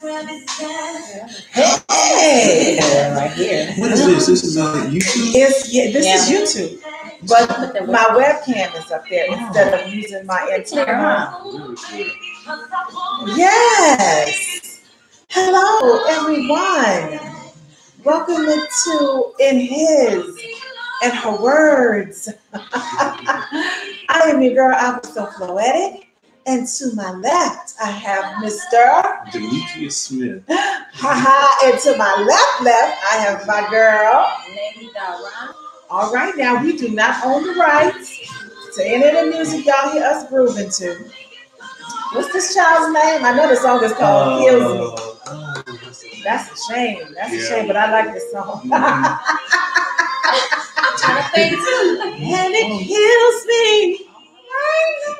Hey, right here. What is this? This is YouTube? this is YouTube. But my webcam is up there instead of using my internal. Yes. Hello, everyone. Welcome to In His and Her Words. I am your girl, Abah SoFloetic. And to my left, I have Mr. Demetrius Smith. And to my left, I have my girl, Lady Dara. All right, now we do not own the rights to any of the music y'all hear us grooving to. What's this child's name? I know the song is called Kills Me. That's a shame. That's a shame, but I like this song. And it kills me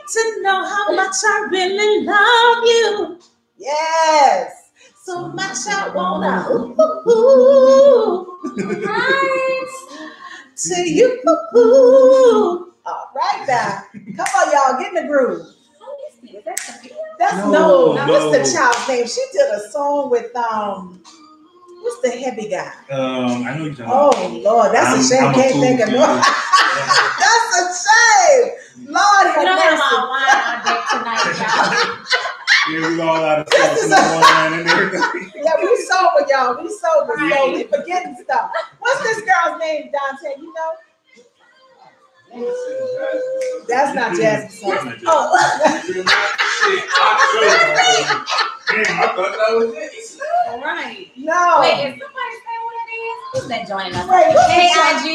to know how much I really love you. Yes. So much I wanna to you. All right now. Come on, y'all, get in the groove. That's no. What's the child's name? She did a song with what's the heavy guy? I know you're talking about. Oh Lord, that's a shame. Can't think of no. That's a shame. Lord have mercy. We don't have our wine on deck tonight, y'all. Yeah, we all out of stuff in the wine and everything. Yeah, we sober, y'all. We sober, so we forgetting stuff. What's this girl's name, Dante? You know? That's not Jasmine. Oh. Damn, I thought that was it. All right. No. Wait, is somebody saying what that is? Who's that joining us? Wait, KIG.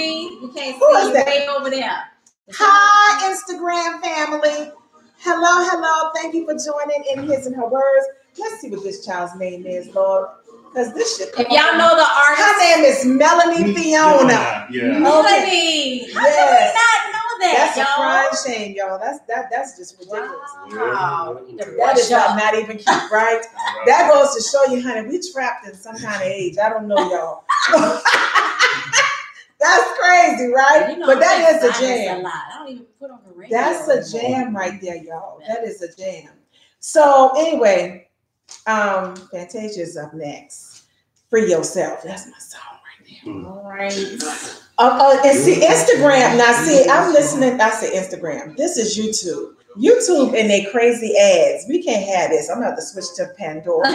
We can't Who see is you that? way over there. Hi, Instagram family. Hello. Thank you for joining In His and Her Words. Let's see what this child's name is, Lord. Because this shit. If y'all know the artist. Her name is Melanie Fiona. Yeah. Melanie. How do we not know that, That's y'all? a crying shame, y'all. That's just ridiculous. Wow. That is not even cute, right? That goes to show you, honey, we trapped in some kind of age. I don't know, y'all. That's crazy, right? You know, but that is a jam. A lot. I don't even put on the radio. That's a jam right there, y'all. That is a jam. So anyway, Fantasia's up next. Free Yourself. That's my song right now. All right. And see, Instagram. Now, see, I'm listening. I say Instagram. This is YouTube. YouTube and they crazy ads. We can't have this. I'm going to have to switch to Pandora.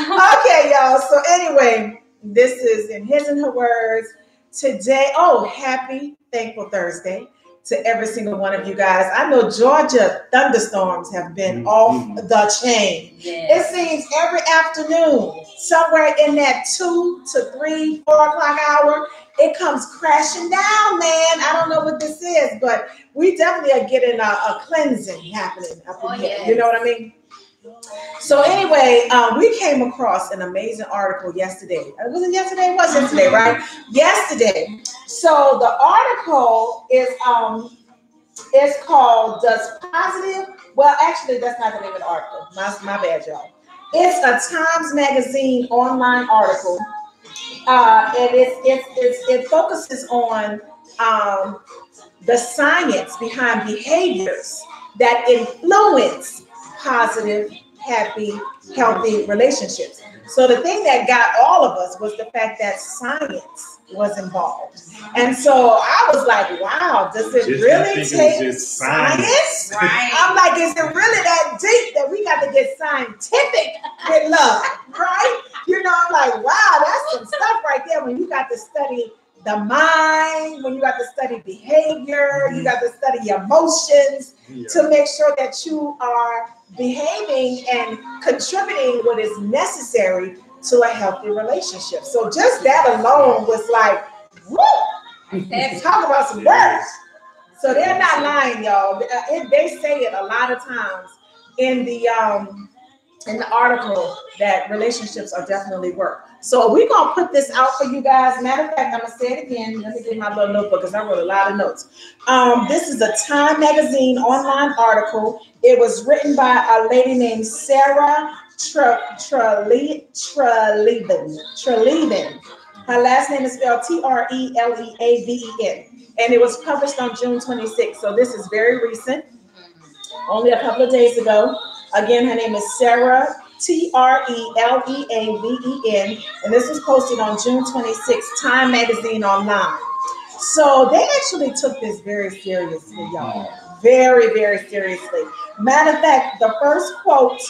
Okay, y'all. So anyway, this is In His and Her Words. Today, happy Thankful Thursday to every single one of you guys. I know Georgia thunderstorms have been off the chain. Yeah. It seems every afternoon, somewhere in that 2 to 3, 4 o'clock hour, it comes crashing down, man. I don't know what this is, but we definitely are getting a cleansing happening up in here. Yes. You know what I mean? So anyway, we came across an amazing article yesterday. Was it yesterday? It was yesterday, right? Yesterday. So the article is called "Does Positive?" Well, actually, that's not the name of the article. My bad, y'all. It's a Times Magazine online article, and it focuses on the science behind behaviors that influence positive, happy, healthy relationships. So the thing that got all of us was the fact that science was involved. And so I was like, wow, does it really take science? Right. I'm like, is it really that deep that we got to get scientific with love, right? You know, I'm like, wow, that's some stuff right there when you got to study the mind, when you got to study behavior, you got to study emotions to make sure that you are behaving and contributing what is necessary to a healthy relationship. So just that alone was like, woo! Talk about some words. So they're not lying, y'all. They say it a lot of times in the article that relationships are definitely work. So we're going to put this out for you guys. Matter of fact, I'm going to say it again. Let me get my little notebook because I wrote a lot of notes. This is a Time Magazine online article. It was written by a lady named Sarah Treleaven. Her last name is spelled Treleaven. And it was published on June 26th. So this is very recent, only a couple of days ago. Again, her name is Sarah, Treleaven, and this was posted on June 26th, Time Magazine Online. So they actually took this very seriously, y'all. Very, very seriously. Matter of fact, the first quote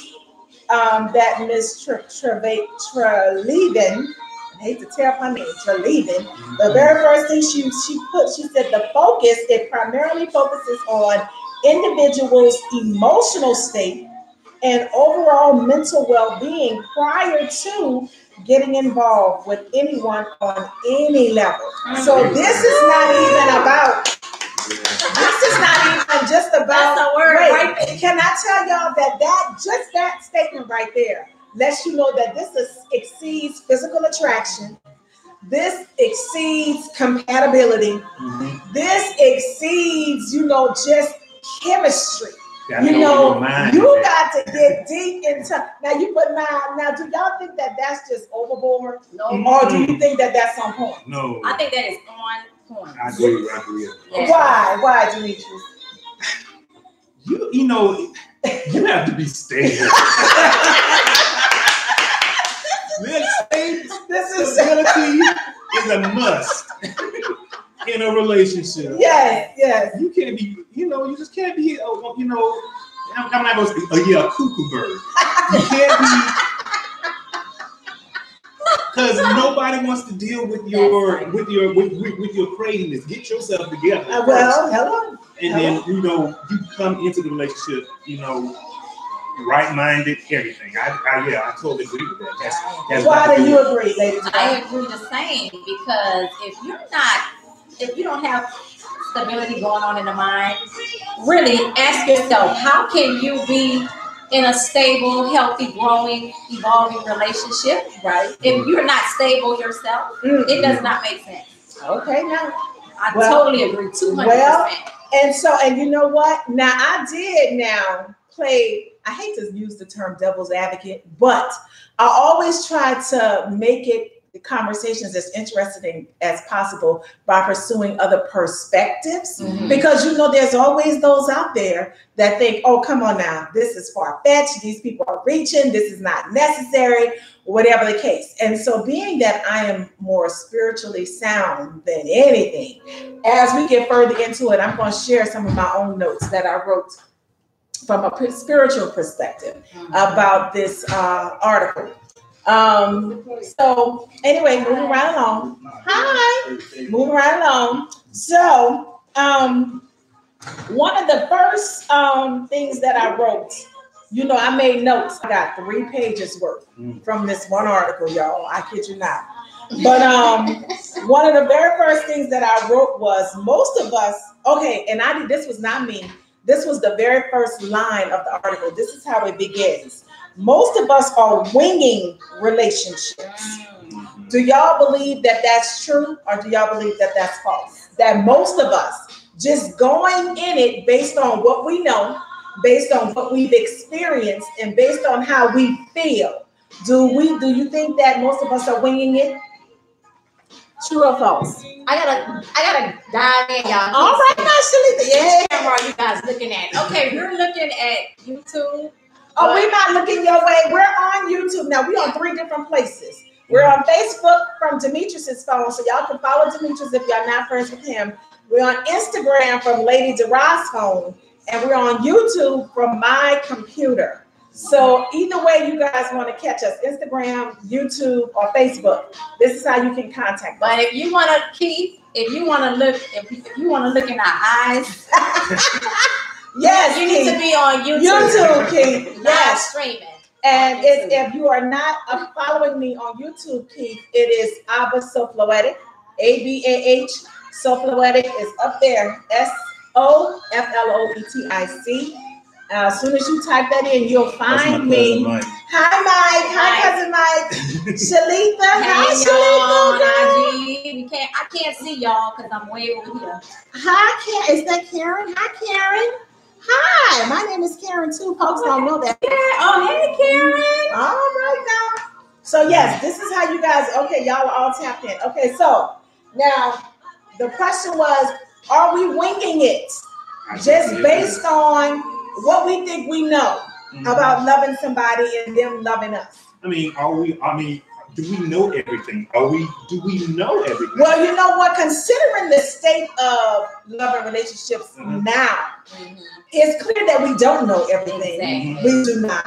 that Miss Treleaven, I hate to tear up her name, Treleaven, the very first thing she said, it primarily focuses on individuals' emotional state and overall mental well-being prior to getting involved with anyone on any level. So this is not even just about. That's a word right there. Can I tell y'all that statement right there lets you know that this exceeds physical attraction. This exceeds compatibility. Mm-hmm. This exceeds, just chemistry. You got to get deep into. Now do y'all think that that's just overboard? No. Or do you think that that's on point? No. I think that is on point. I agree. Yeah. Why, Demetrius? You have to be stable. This stability is a must in a relationship. Yes. You can't be, you just can't be, I'm not going to say, a cuckoo bird. You can't be, because nobody wants to deal with your craziness. Get yourself together. Hello. And then, you come into the relationship, right-minded, everything. I totally agree with that. That's why do you agree, ladies? I agree the same, because if you don't have stability going on in the mind, really ask yourself, how can you be in a stable, healthy, growing, evolving relationship, right? If you're not stable yourself, it does not make sense. Okay, now. I totally agree, 200%. Well, and you know what? Now, I did play, I hate to use the term devil's advocate, but I always try to make the conversations as interesting as possible by pursuing other perspectives. Mm-hmm. Because there's always those out there that think, oh, come on now, this is far-fetched, these people are reaching, this is not necessary, whatever the case. And so being that I am more spiritually sound than anything, as we get further into it, I'm going to share some of my own notes that I wrote from a spiritual perspective about this article. So anyway, moving right along. Moving right along. So one of the first things that I wrote, I made notes. I got 3 pages worth from this one article, y'all. I kid you not. But one of the very first things that I wrote was most of us, this was not me. This was the very first line of the article. This is how it begins. Most of us are winging relationships. Do y'all believe that that's true, or do y'all believe that that's false? That most of us just going in it based on what we know, based on what we've experienced, and based on how we feel. Do you think that most of us are winging it? True or false? I gotta dive in, y'all. All right, Shalita. Yeah. Camera are you guys looking at? Okay, we're looking at YouTube. Oh, we're not looking your way. We're on YouTube now. We're on 3 different places. We're on Facebook from Demetrius's phone, so y'all can follow Demetrius if y'all not friends with him. We're on Instagram from Lady Dara's phone, and we're on YouTube from my computer. So either way you guys want to catch us, Instagram, YouTube, or Facebook, this is how you can contact us. But if you want to look in our eyes, yes, you need to be on YouTube. YouTube, Keith. Yes, streaming. And if you are not following me on YouTube, Keith, it is Abah SoFloetic, ABAH. So.Floetic is up there, SoFloetic. As soon as you type that in, you'll find me. Mike. Hi, Mike. Hi, cousin Mike. Shalita. Hi, Shalita. I can't see y'all because I'm way over here. Hi, Karen. Is that Karen? Hi, Karen. Hi, my name is Karen too. Folks don't know that. Oh, hey, Karen. All right now. So yes, this is how you guys. Okay, y'all are all tapped in. Okay, so now the question was, are we winging it just based on what we think we know? about loving somebody and them loving us? I mean, do we know everything? Do we know everything? Well, you know what? Considering the state of love and relationships now, it's clear that we don't know everything. Exactly. We do not.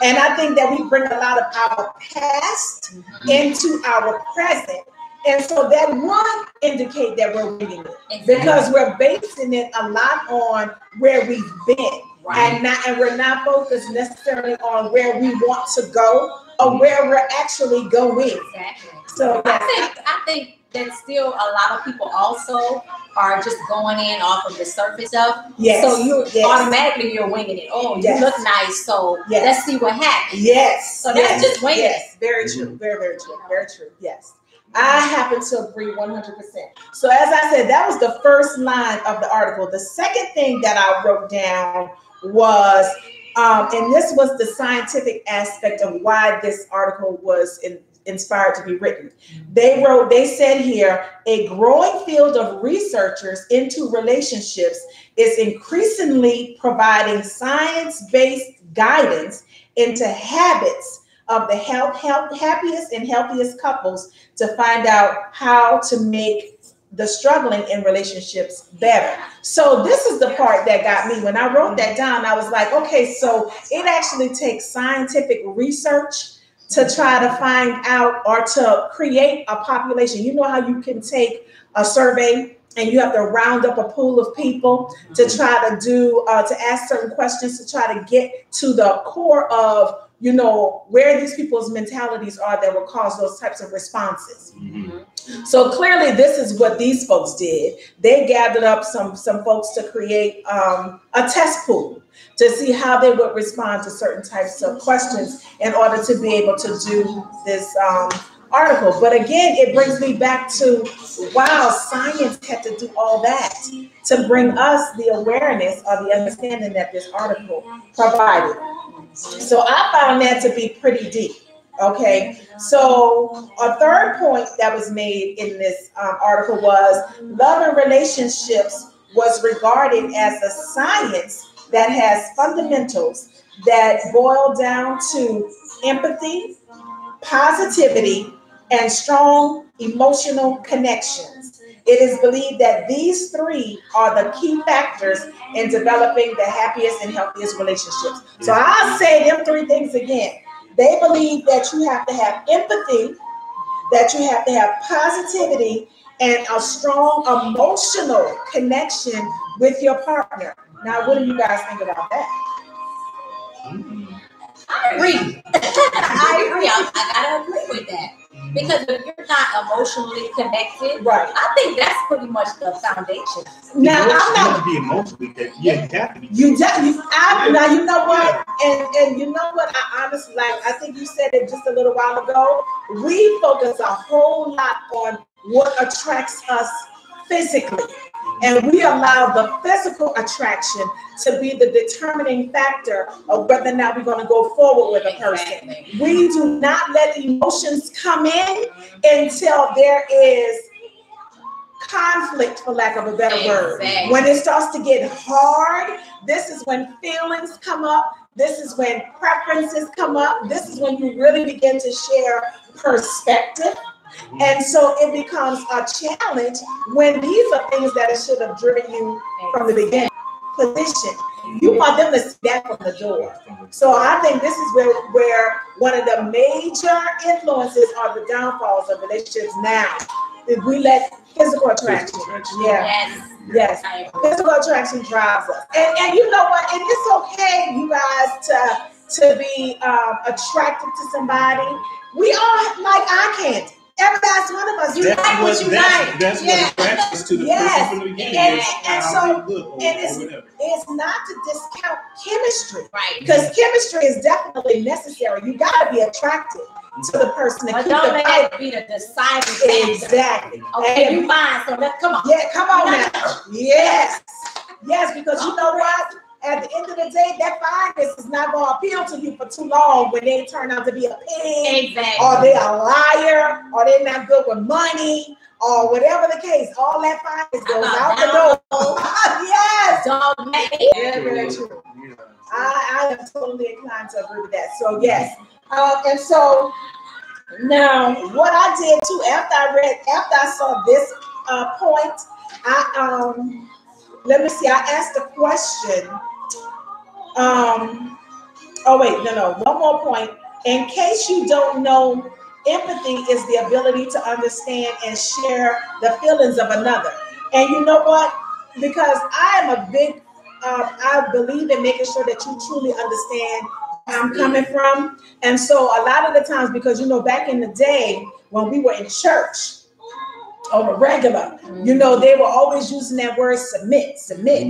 And I think that we bring a lot of our past into our present. And so that would indicate that we're winging it. Because we're basing it a lot on where we've been. Right. And we're not focused necessarily on where we want to go or where we're actually going. Exactly. So I think that still a lot of people also are just going in off of the surface stuff. Yes. So you automatically you're winging it. Oh, you look nice, so let's see what happens. Yes. So that's just winging it. Very true. Very, very true. Very true. Yes. I happen to agree 100%. So as I said, that was the first line of the article. The second thing that I wrote down was, and this was the scientific aspect of why this article was inspired to be written. They said here, a growing field of researchers into relationships is increasingly providing science-based guidance into habits of the happiest and healthiest couples to find out how to make the struggling in relationships better. So this is the part that got me. When I wrote that down, I was like, okay, so it actually takes scientific research to try to find out or to create a population. You know how you can take a survey and you have to round up a pool of people to try to do, to ask certain questions to try to get to the core of, you know, where these people's mentalities are that will cause those types of responses. So clearly this is what these folks did. They gathered up some folks to create a test pool to see how they would respond to certain types of questions in order to be able to do this article. But again, it brings me back to, wow, science had to do all that to bring us the awareness or the understanding that this article provided. So I found that to be pretty deep. Okay, so a third point that was made in this article was love and relationships was regarded as a science that has fundamentals that boil down to empathy, positivity, and strong emotional connections. It is believed that these three are the key factors in developing the happiest and healthiest relationships. So I'll say them three things again. They believe that you have to have empathy, that you have to have positivity, and a strong emotional connection with your partner. Now, what do you guys think about that? I agree. I agree. I gotta agree with that. Because if you're not emotionally connected, right, I think that's pretty much the foundation. Now, you have to be emotionally connected. Yeah, you have to be. Now, you know what? And you know what? I honestly, like, I think you said it just a little while ago. We focus a whole lot on what attracts us physically. And we allow the physical attraction to be the determining factor of whether or not we're going to go forward with a person. We do not let emotions come in until there is conflict, for lack of a better word. When it starts to get hard, this is when feelings come up. This is when preferences come up. This is when you really begin to share perspective. And so it becomes a challenge when these are things that should have driven you from the beginning. Position. You want them to see that from the door. So I think this is where one of the major influences are the downfalls of relationships now. If we let physical attraction. Yes. Physical attraction drives us. And you know what? And it's okay, you guys, to be attracted to somebody. We all like eye candy. Every last one of us, you like what you like. That's what attracts us to the person from the beginning. And so it's not to discount chemistry, right? Because chemistry is definitely necessary. You got to be attracted to the person. But don't let that be the deciding factor. Exactly. Okay, you fine. So let's come on. Yeah, come on now. Yes, because you know what? At the end of the day, that fineness is not going to appeal to you for too long when they turn out to be a pig, or they're a liar, or they're not good with money, or whatever the case. All that fineness goes out the door. Yes. Dog. Very true. I am totally inclined to agree with that. So yes, and so now what I did too after I saw this point, let me see. I asked a question. Oh wait, no. One more point. In case you don't know, empathy is the ability to understand and share the feelings of another. And you know what? Because I am a big, I believe in making sure that you truly understand where I'm coming from. And so a lot of the times, because back in the day when we were in church, on a regular, they were always using that word submit.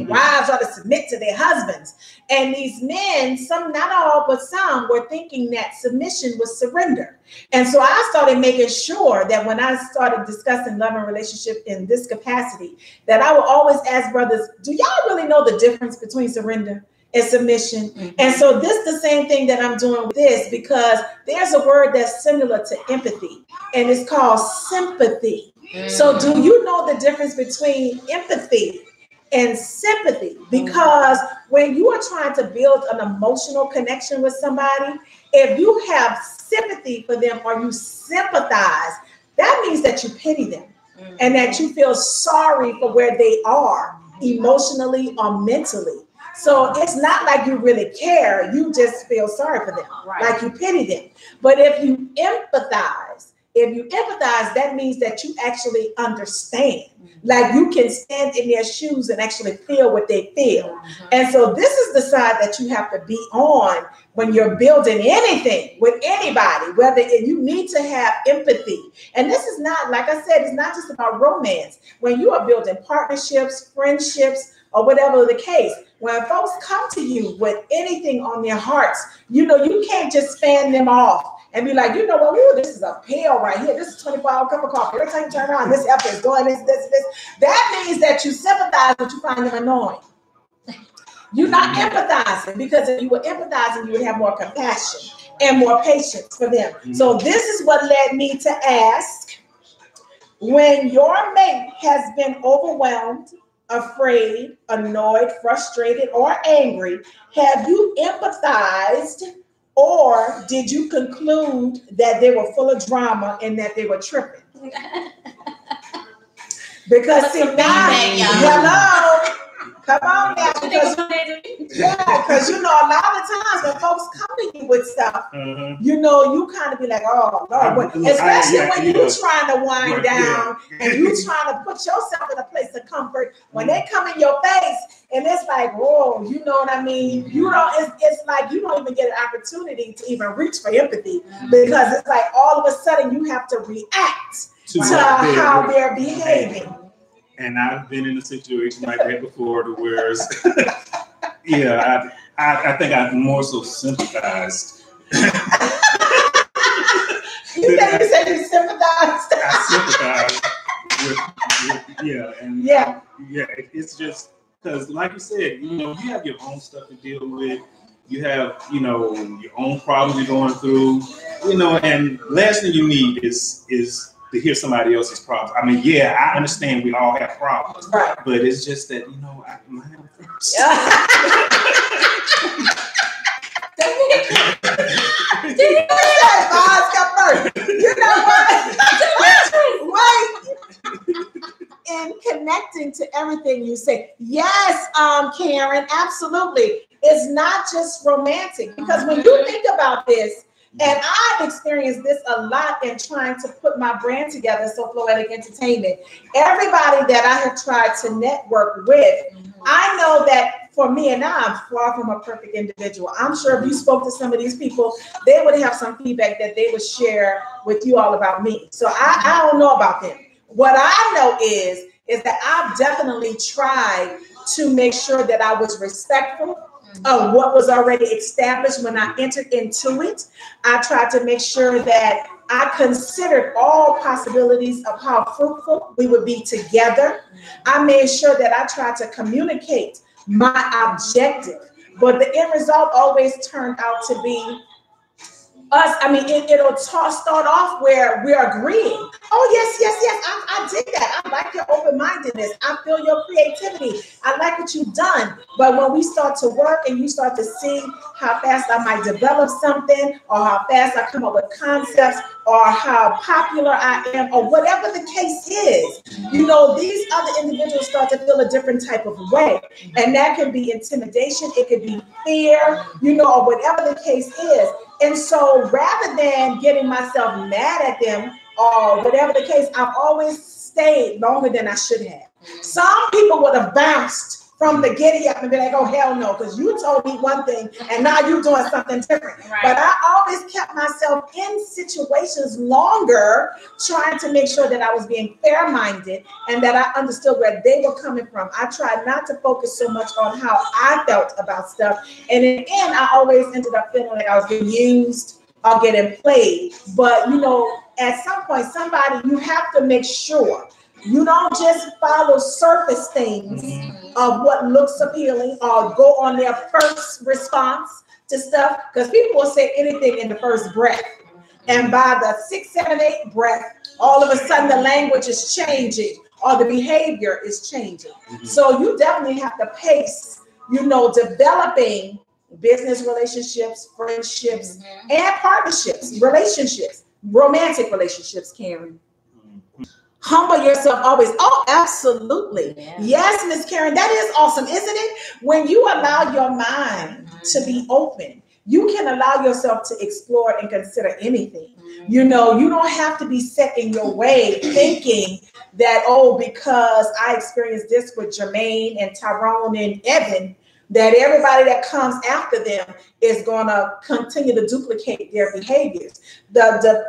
Wives are to submit to their husbands. And these men, some, not all, but some were thinking that submission was surrender. And so I started making sure that when I started discussing love and relationship in this capacity, that I would always ask brothers, do y'all really know the difference between surrender and submission? And so this is the same thing that I'm doing with this, because there's a word that's similar to empathy, and it's called sympathy. So do you know the difference between empathy and sympathy? Because when you are trying to build an emotional connection with somebody, if you have sympathy for them or you sympathize, that means that you pity them and that you feel sorry for where they are emotionally or mentally. So it's not like you really care, you just feel sorry for them, like you pity them. But if you empathize, that means that you actually understand. Like you can stand in their shoes and actually feel what they feel. And so this is the side that you have to be on when you're building anything with anybody, whether you need to have empathy. And this is not, like I said, it's not just about romance. When you are building partnerships, friendships, or whatever the case, when folks come to you with anything on their hearts, you can't just fan them off and be like, ooh, this is a pill right here. This is 24-hour cup of coffee. Every time you turn around, this effort is doing this. That means that you sympathize, but you find them annoying. You're not empathizing, because if you were empathizing, you would have more compassion and more patience for them. So this is what led me to ask, when your mate has been overwhelmed, afraid, annoyed, frustrated, or angry, have you empathized, or did you conclude that they were full of drama and that they were tripping? Because see now, hello, come on now, because a lot of times when folks come to you with stuff, you kind of be like, oh Lord, especially when you're trying to wind down and you're trying to put yourself in a place of comfort. When they come in your face and it's like, whoa, you know what I mean? It's like you don't even get an opportunity to even reach for empathy, because it's like all of a sudden you have to react to how they're behaving. And I've been in a situation like that before, to where, I think I've more so sympathized. You said you sympathized? I sympathize with it's just because, like you said, you have your own stuff to deal with. You have, your own problems you're going through, and last thing you need is to hear somebody else's problems. I mean, I understand we all have problems, but it's just that, I can have them first. Did you say Boz come first? You know what? Wait. And connecting to everything you say. Yes, Karen, absolutely. It's not just romantic, because when you think about this, and I've experienced this a lot in trying to put my brand together, So.Floetic Entertainment. Everybody that I have tried to network with, I know that for me, and I'm far from a perfect individual. I'm sure if you spoke to some of these people, they would have some feedback that they would share with you all about me. So I don't know about them. What I know is that I've definitely tried to make sure that I was respectful of what was already established when I entered into it. I tried to make sure that I considered all possibilities of how fruitful we would be together. I made sure that I tried to communicate my objective, but the end result always turned out to be it'll start off where we're agreeing. Oh, yes, I did that. I like your open-mindedness. I feel your creativity. I like what you've done. But when we start to work and you start to see how fast I might develop something, or how fast I come up with concepts, or how popular I am, or whatever the case is, these other individuals start to feel a different type of way. And that can be intimidation, it could be fear, or whatever the case is. And so rather than getting myself mad at them or whatever the case, I've always stayed longer than I should have. Some people would have bounced from the giddy up and be like, oh, hell no, because you told me one thing and now you're doing something different. Right. But I always kept myself in situations longer, trying to make sure that I was being fair-minded and that I understood where they were coming from. I tried not to focus so much on how I felt about stuff. And in the end, I always ended up feeling like I was getting used or getting played. But, at some point, you have to make sure you don't just follow surface things of what looks appealing or go on their first response to stuff, because people will say anything in the first breath. And by the 6, 7, 8 breath, all of a sudden the language is changing or the behavior is changing. So you definitely have to pace, developing business relationships, friendships, and partnerships, relationships, romantic relationships, Karen. Humble yourself always. Oh, absolutely. Yeah. Yes, Miss Karen, that is awesome, isn't it? When you allow your mind to be open, you can allow yourself to explore and consider anything. You don't have to be set in your way thinking that, because I experienced this with Jermaine and Tyrone and Evan, that everybody that comes after them is going to continue to duplicate their behaviors.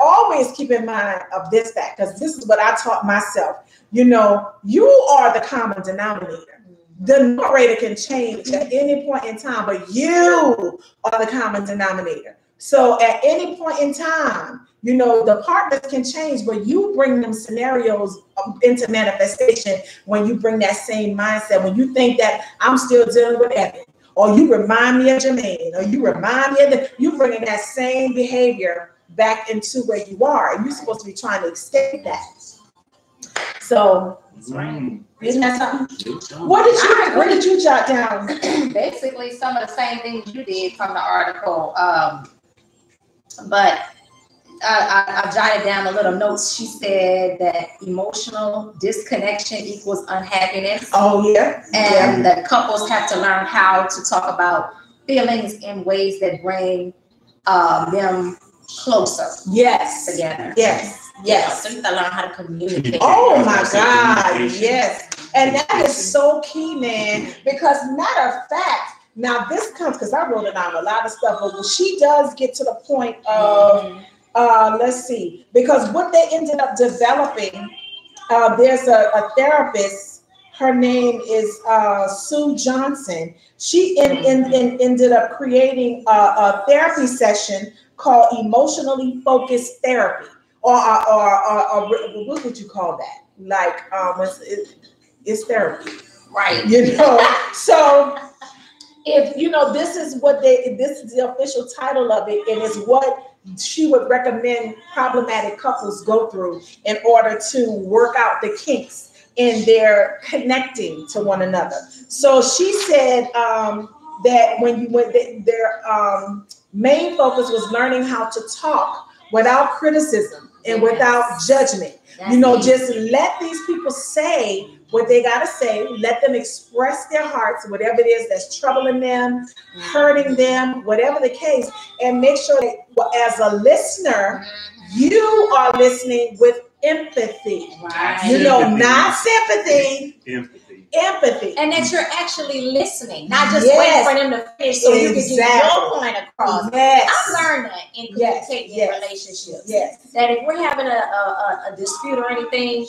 Always keep in mind of this fact, because this is what I taught myself. You are the common denominator. The numerator can change at any point in time, but you are the common denominator. So at any point in time, the partners can change, but you bring them scenarios into manifestation when you bring that same mindset, when you think that I'm still dealing with Evan, or you remind me of Jermaine, or you remind me of you bringing that same behavior back into where you are. And you're supposed to be trying to escape that. So, that's right. Isn't that something? What did you jot down? Basically, some of the same things you did from the article. But I jotted down a little notes. She said that emotional disconnection equals unhappiness. Oh, yeah. And that couples have to learn how to talk about feelings in ways that bring them closer. Yes. Together. Yes. Yes. So you got to learn how to communicate. Oh, my God. Yes. And that is so key, man, because matter of fact, now this comes because I wrote it down a lot of stuff, but when she does get to the point of, let's see, because what they ended up developing, there's a therapist, her name is Sue Johnson. She ended up creating a therapy session called emotionally focused therapy, or what would you call that? Like, it's therapy, right? So. If this is the official title of it, and it's what she would recommend problematic couples go through in order to work out the kinks in their connecting to one another. So she said that their main focus was learning how to talk without criticism and without judgment. Just let these people say what they got to say, let them express their hearts, whatever it is that's troubling them, hurting them, whatever the case, and make sure that as a listener, you are listening with empathy. Right. Not sympathy. Empathy. And that you're actually listening, not just waiting for them to finish so you can get your point across. Yes. I've learned that in communicating relationships. Yes. That if we're having a dispute or anything,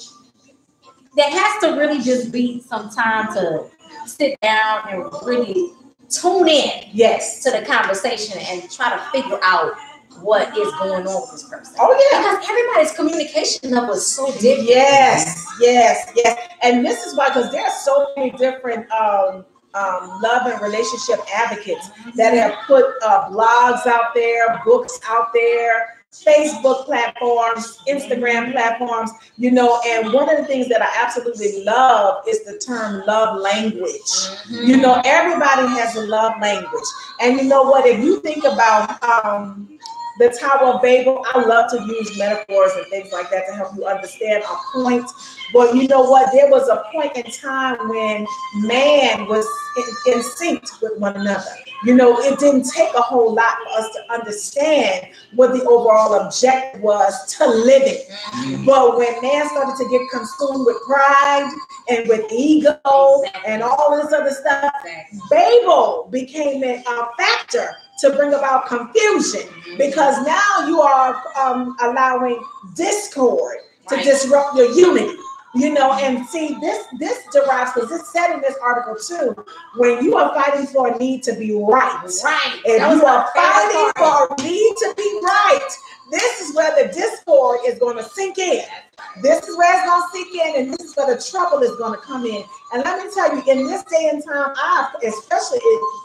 there has to really just be some time to sit down and really tune in to the conversation and try to figure out what is going on with this person. Oh, yeah. Because everybody's communication level is so different. Yes. And this is why, because there are so many different love and relationship advocates that have put blogs out there, books out there, Facebook platforms, Instagram platforms, you know, and one of the things that I absolutely love is the term love language. You know, everybody has a love language. And you know what, if you think about the Tower of Babel, I love to use metaphors and things like that to help you understand a point. But you know what, there was a point in time when man was in sync with one another. You know, it didn't take a whole lot for us to understand what the overall objective was to living. But when man started to get consumed with pride and with ego and all this other stuff, Babel became a factor to bring about confusion, because now you are allowing discord to disrupt your unity. You know, and see, this derives, because it's said in this article too, when you are fighting for a need to be right. Right. If you are fighting for a need to be right, this is where the discord is going to sink in. This is where it's going to sink in, and this is where the trouble is going to come in. And let me tell you, in this day and time, especially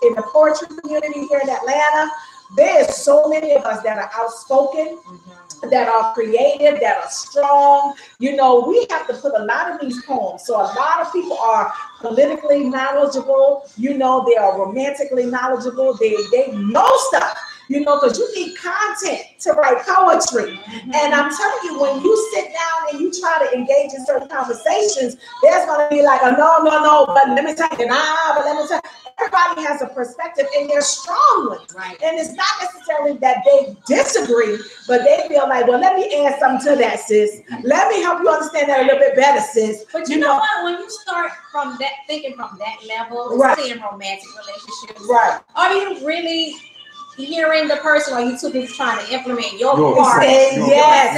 in the poetry community here in Atlanta, there's so many of us that are outspoken, that are creative, that are strong. You know, we have to put a lot of these poems. So a lot of people are politically knowledgeable. You know, they are romantically knowledgeable. They know stuff. You know, because you need content to write poetry. And I'm telling you, when you sit down and you try to engage in certain conversations, there's going to be like a no, but let me tell you, but let me tell you. Everybody has a perspective, and they're strong ones. Right. And it's not necessarily that they disagree, but they feel like, well, let me add something to that, sis. Let me help you understand that a little bit better, sis. But you know what? When you start from that, thinking from that level, especially in romantic relationships, are you really hearing the person, or you too busy trying to implement your part? Yes.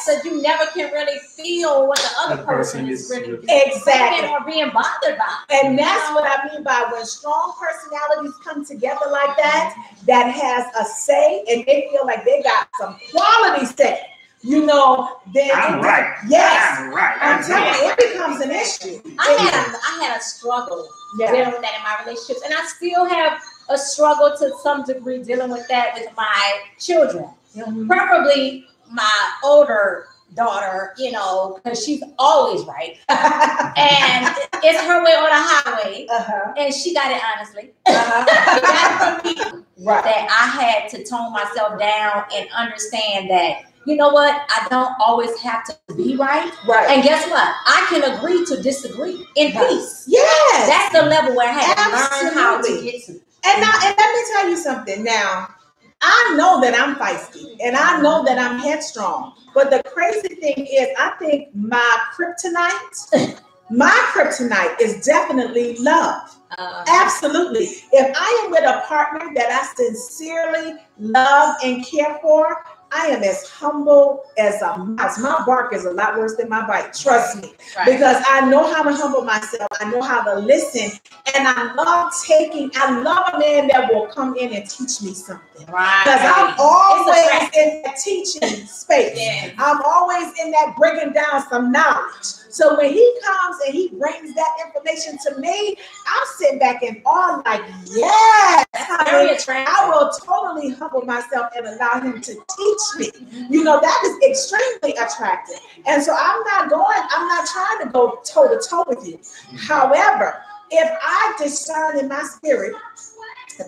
So you never can really feel what the other person is really exactly or being bothered by. And that's what I mean by when strong personalities come together like that has a say, and they feel like they got some quality say. You know, then I'm right. Yes, I'm right. I'm telling you, it becomes an issue. I had a struggle dealing with that in my relationships, and I still have a struggle to some degree dealing with that with my children. Preferably my older daughter, you know, because she's always right. And it's her way or the highway. And she got it honestly. Got it from me. That I had to tone myself down and understand that, you know what, I don't always have to be right. And guess what? I can agree to disagree in peace. Yes. That's the level where I had to learn how to get to. And let me tell you something. Now, I know that I'm feisty, and I know that I'm headstrong. But the crazy thing is, I think my kryptonite is definitely love. Absolutely. If I am with a partner that I sincerely love and care for, I am as humble as a mouse. My bark is a lot worse than my bite. Trust me. Because I know how to humble myself. I know how to listen. And I love a man that will come in and teach me something. Because I'm always in that teaching space. I'm always in that breaking down some knowledge. So when he comes and he brings that information to me, I'm sitting back in awe like, yes, I will totally humble myself and allow him to teach me. You know, that is extremely attractive. And so I'm not trying to go toe to toe with you. However, if I discern in my spirit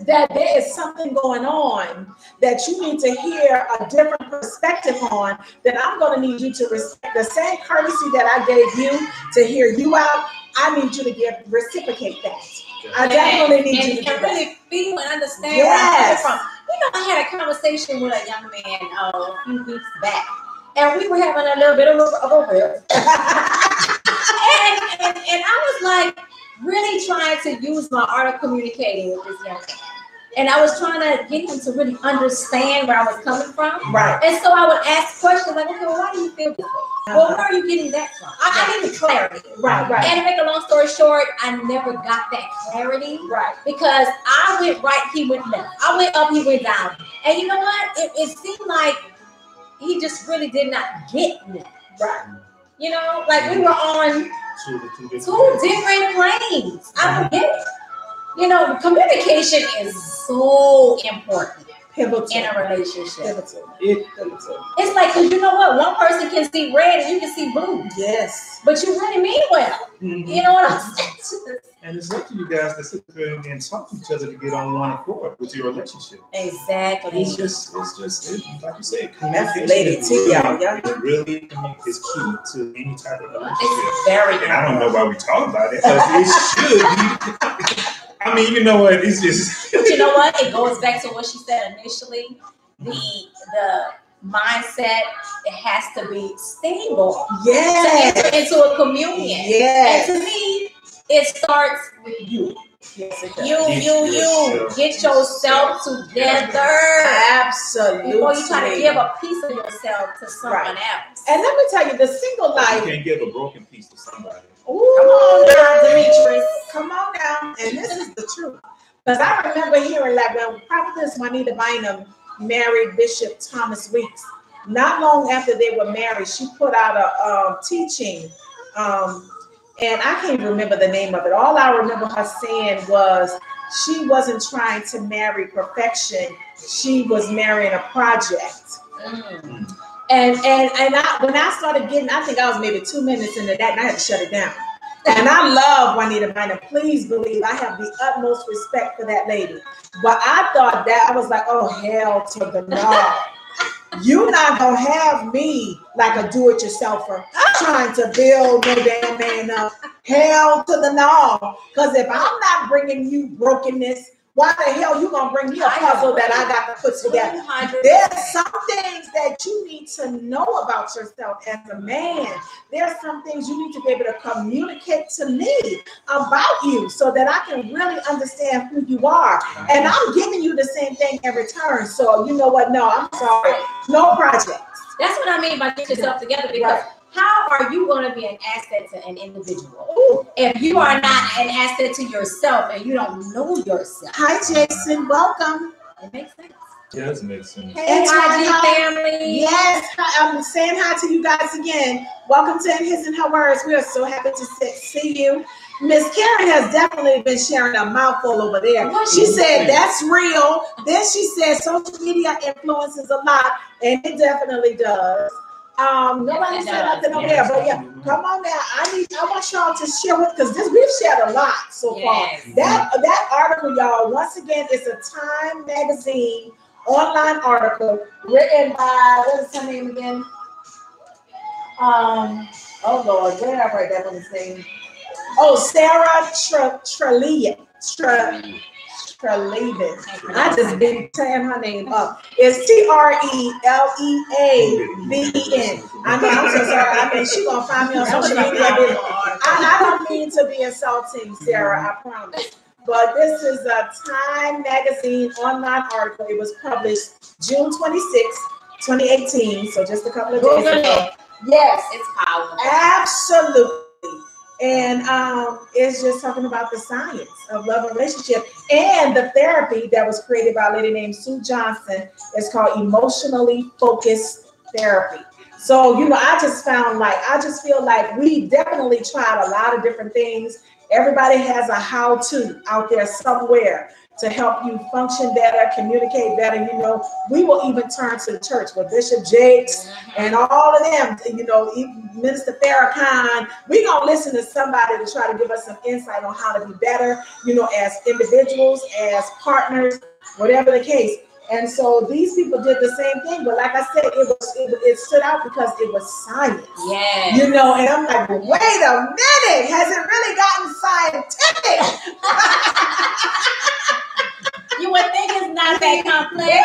that there is something going on that you need to hear a different perspective on, then I'm going to need you to respect the same courtesy that I gave you to hear you out. I need you to reciprocate that. I definitely need you to do really that. Feel and understand where I'm coming from. You know, I had a conversation with a young man a few weeks back, and we were having a little bit of a riff. and I was like, really trying to use my art of communicating with this young man. And I was trying to get him to really understand where I was coming from. And so I would ask questions like, okay, well, why do you feel this way? Well, where are you getting that from? I need the clarity. And to make a long story short, I never got that clarity. Because I went right, he went left. I went up, he went down. And you know what? It seemed like he just really did not get me. You know, like we were on two Two different planes. I don't get it. You know, communication is so important. Pivotal. In a relationship. Pivotal. It's like, cause you know what? One person can see red and you can see blue. Yes. But you really mean well. Mm-hmm. You know what I'm saying? And it's up to you guys to sit there and talk to each other to get on one accord with your relationship. Exactly. It's just like you said, that's related to y'all. It really is key to any type of relationship. It's very and I don't know why we talk about it, but it should be. I mean, you know what? It's just. But you know what? It goes back to what she said initially. The mindset, it has to be stable. Yes. To enter into a communion. Yes. And to me, it starts with you. Yes, it does. You get yourself together. Absolutely. Before you try to give a piece of yourself to someone else. And let me tell you, the single life. You can't give a broken piece to somebody. Ooh, come on now, Demetrius. Come on now. And this is the truth. Because I remember hearing like when Prophetess Juanita Bynum married Bishop Thomas Weeks. Not long after they were married, she put out a teaching. And I can't remember the name of it. All I remember her saying was she wasn't trying to marry perfection. She was marrying a project. Mm. And when I started getting, I think I was maybe 2 minutes into that, and I had to shut it down. And I love Juanita Bynum. Please believe I have the utmost respect for that lady. But I thought that I was like, oh, hell to the no. You're not going to have me like a do-it-yourselfer trying to build no damn man up. Hell to the no. Because if I'm not bringing you brokenness, why the hell you gonna bring me a puzzle that I got to put together? There's some things that you need to know about yourself as a man. There's some things you need to be able to communicate to me about you so that I can really understand who you are. And I'm giving you the same thing in return. So you know what? No, I'm sorry. No projects. That's what I mean by get yourself together, because how are you going to be an asset to an individual if you are not an asset to yourself and you don't know yourself? Hi, Jason. Welcome. It makes sense. It does make sense. Hey, IG family. Yes, I'm saying hi to you guys again. Welcome to His and Her Words. We are so happy to see you. Miss Karen has definitely been sharing a mouthful over there. She said that's real. Then she said social media influences a lot, and it definitely does. Nobody said nothing over there, but yeah, come on now. I want y'all to share it because we've shared a lot so far. That article, y'all, once again, is a Time Magazine online article written by, what is her name again? Oh Lord, where did I write that woman's name? Oh, Sarah Treleaven. I just been tearing her name up. It's Treleaven. I mean, I'm so sorry. I mean, she's gonna find me on social media. I don't mean to be insulting, Sarah, I promise. But this is a Time Magazine online article. It was published June 26, 2018. So just a couple of days ago. Yes, it's powerful. Absolutely. And it's just talking about the science of love and relationship and the therapy that was created by a lady named Sue Johnson. It's called emotionally focused therapy. So, you know, I just feel like we definitely tried a lot of different things. Everybody has a how-to out there somewhere to help you function better, communicate better. You know, we will even turn to the church with Bishop Jakes and all of them, you know, Minister Farrakhan. We're going to listen to somebody to try to give us some insight on how to be better, you know, as individuals, as partners, whatever the case. And so these people did the same thing, but like I said, it stood out because it was science. Yeah. You know, and I'm like, wait a minute, has it really gotten scientific? You would think it's not that complex,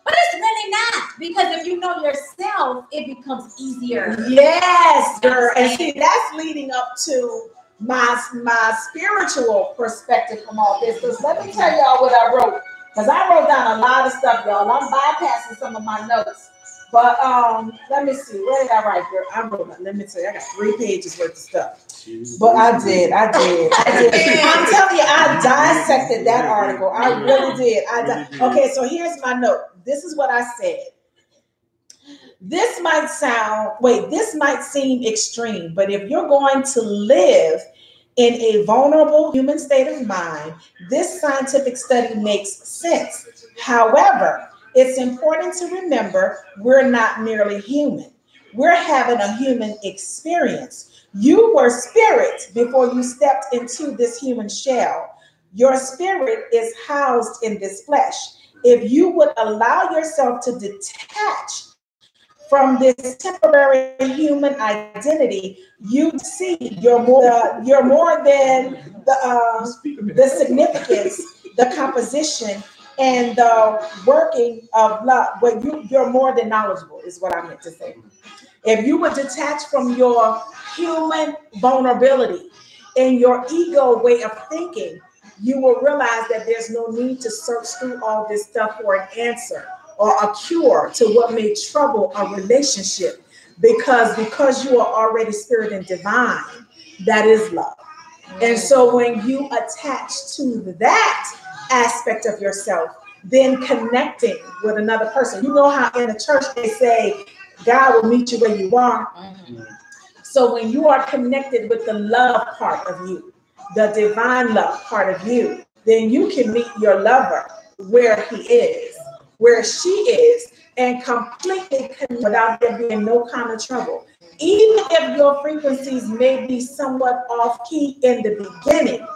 but it's really not. Because if you know yourself, it becomes easier. Yes, girl. And see, that's leading up to my spiritual perspective from all this. Because let me tell y'all what I wrote. Because I wrote down a lot of stuff, y'all. I'm bypassing some of my notes. But let me see. Where did I write, girl? I wrote it. Let me tell you, I got 3 pages worth of stuff. But I did. I'm telling you, I dissected that article. I really did. Okay, so here's my note. This is what I said. this might seem extreme, but if you're going to live in a vulnerable human state of mind, this scientific study makes sense. However, it's important to remember we're not merely human. We're having a human experience. You were spirit before you stepped into this human shell. Your spirit is housed in this flesh. If you would allow yourself to detach from this temporary human identity, you see you're more than the significance, the composition, and the working of love. But you're more than knowledgeable, is what I meant to say. If you would detach from your human vulnerability and your ego way of thinking, you will realize that there's no need to search through all this stuff for an answer or a cure to what may trouble a relationship, because you are already spirit and divine. That is love. And so when you attach to that aspect of yourself, then connecting with another person, you know how in the church they say God will meet you where you are. So when you are connected with the love part of you, the divine love part of you, then you can meet your lover where he is, where she is, and completely connect without there being no kind of trouble. Even if your frequencies may be somewhat off key in the beginning,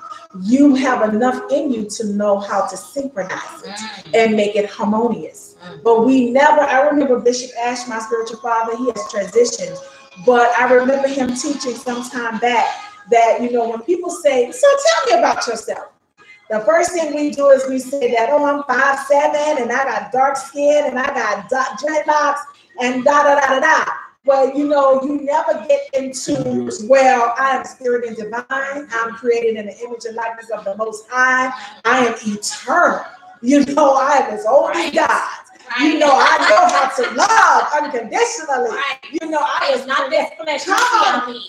you have enough in you to know how to synchronize it and make it harmonious. But I remember Bishop Ash, my spiritual father, he has transitioned, but I remember him teaching some time back that, when people say, so tell me about yourself. The first thing we do is we say that, oh, I'm 5'7" and I got dark skin and I got dreadlocks and da-da-da-da-da. But, you never get into, well, I am spirit and divine. I'm created in the image and likeness of the Most High. I am eternal. I am as old as God. I know how to love unconditionally. I was not this flesh.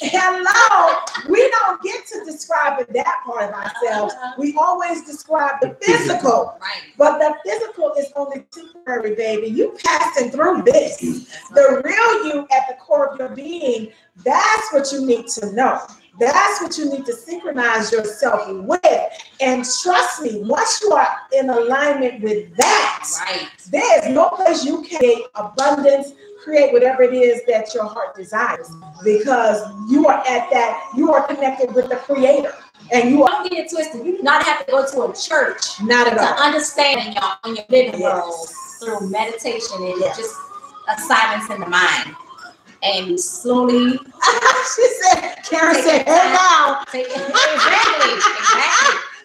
Hello. We don't get to describe that part of ourselves. We always describe the physical. But the physical is only temporary, baby. You passing through this. The real you at the core of your being, that's what you need to know. That's what you need to synchronize yourself with. And trust me, once you are in alignment with that, there's no place you can create abundance, create whatever it is that your heart desires, because you are connected with the Creator. And you don't get it twisted. You do not have to go to a church not at all to understand in your living room through meditation and just a silence in the mind. And slowly, Karen said, "Hey now." Exactly.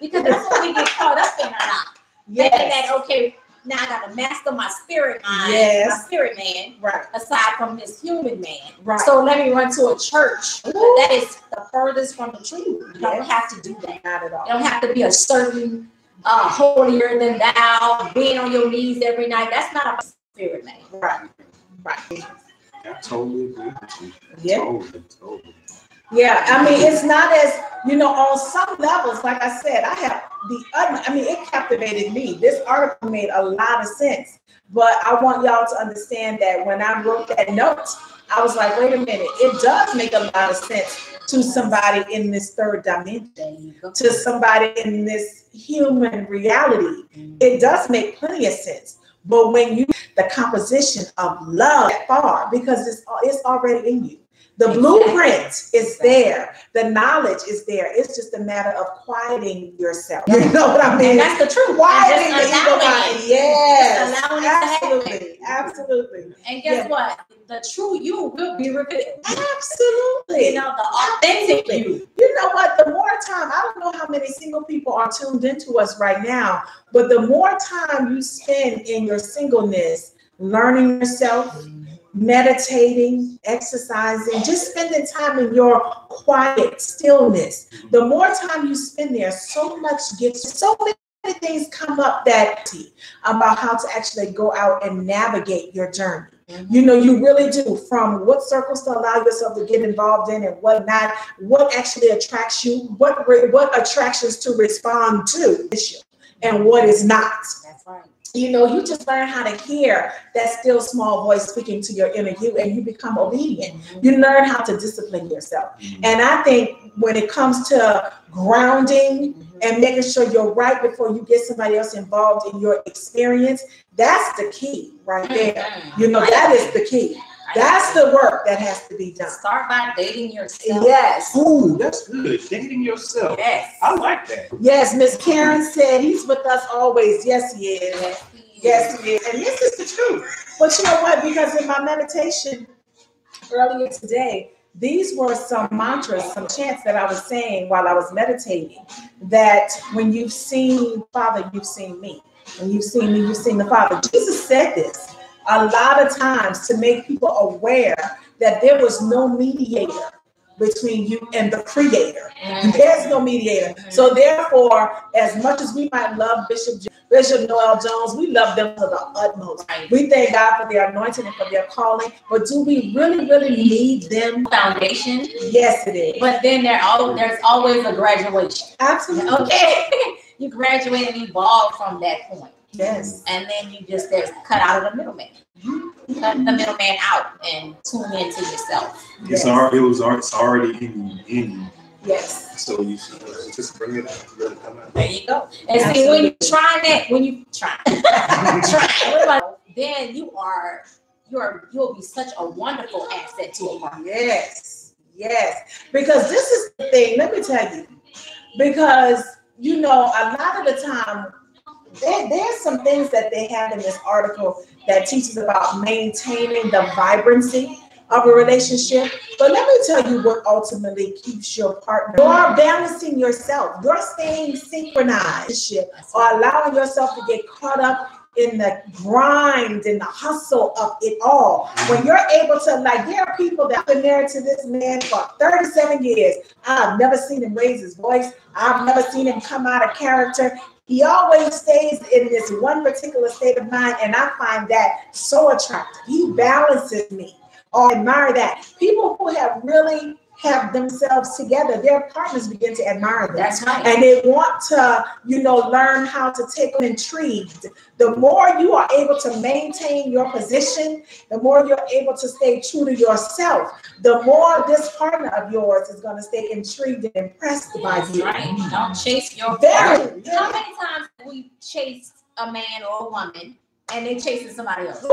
Because that's what we get caught up in or not. Thinking that, okay, now I got to master my spirit mind, my spirit man, aside from this human man. So let me run to a church. That is the furthest from the truth. You don't have to do that. Not at all. You don't have to be a certain holier than thou, being on your knees every night. That's not a spirit man. Right. I totally agree with you. Yeah. Totally. Yeah, I mean, it's not as, on some levels, like I said, I have it captivated me. This article made a lot of sense. But I want y'all to understand that when I wrote that note, I was like, wait a minute, it does make a lot of sense to somebody in this third dimension, to somebody in this human reality. It does make plenty of sense. But when you the composition of love that far, because it's already in you. The blueprint is there. The knowledge is there. It's just a matter of quieting yourself. You know what I mean? And that's the truth. Quieting the ego mind. Yes. Absolutely. And guess what? The true you will be revealed. Absolutely. The authentic you. You know what? The more time, I don't know how many single people are tuned into us right now, but the more time you spend in your singleness, learning yourself, meditating, exercising, just spending time in your quiet stillness. The more time you spend there, so many things come up about how to actually go out and navigate your journey. You really do, from what circles to allow yourself to get involved in and what not, what actually attracts you, what attractions to respond to, and what is not. That's right. you know, you just learn how to hear that still small voice speaking to your inner you, and you become obedient. You learn how to discipline yourself. And I think when it comes to grounding and making sure you're right before you get somebody else involved in your experience, that's the key right there. You know, that is the key. That's the work that has to be done. Start by dating yourself. Yes. Ooh, that's good. Dating yourself. Yes. I like that. Yes, Miss Karen said he's with us always. Yes, he is. Yes, he is. And this is the truth. But you know what? Because in my meditation earlier today, these were some mantras, some chants that I was saying while I was meditating, that when you've seen Father, you've seen me. When you've seen me, you've seen the Father. Jesus said this a lot of times to make people aware that there was no mediator between you and the Creator. There's no mediator. So therefore, as much as we might love Bishop Noel Jones, we love them to the utmost. We thank God for their anointing and for their calling. But do we really, really need them? Foundation. Yes, it is. But then there's always a graduation. Absolutely. Okay. You graduate and evolve from that point. Yes. And then there's cut out of the middleman. Cut the middleman out and tune into yourself. It's already in you. Yes. So you should just bring it out, let it come out. There you go. And see, when you try that, then you'll be such a wonderful asset to a partner. Yes. Yes. Because this is the thing, let me tell you. Because, you know, a lot of the time, there's some things that they have in this article that teaches about maintaining the vibrancy of a relationship. But let me tell you what ultimately keeps your partner. You're balancing yourself. You're staying synchronized or allowing yourself to get caught up in the grind and the hustle of it all. When you're able to, like, there are people that have been married to this man for 37 years. I've never seen him raise his voice. I've never seen him come out of character. He always stays in this one particular state of mind, and I find that so attractive. He balances me. Or admire that. People who have really have themselves together, their partners begin to admire them. That's right. And they want to, you know, learn how to take them intrigued. The more you are able to maintain your position, the more you're able to stay true to yourself, the more this partner of yours is going to stay intrigued and impressed by you. Right. Don't chase your partner. How many times have we chased a man or a woman and they chasing somebody else?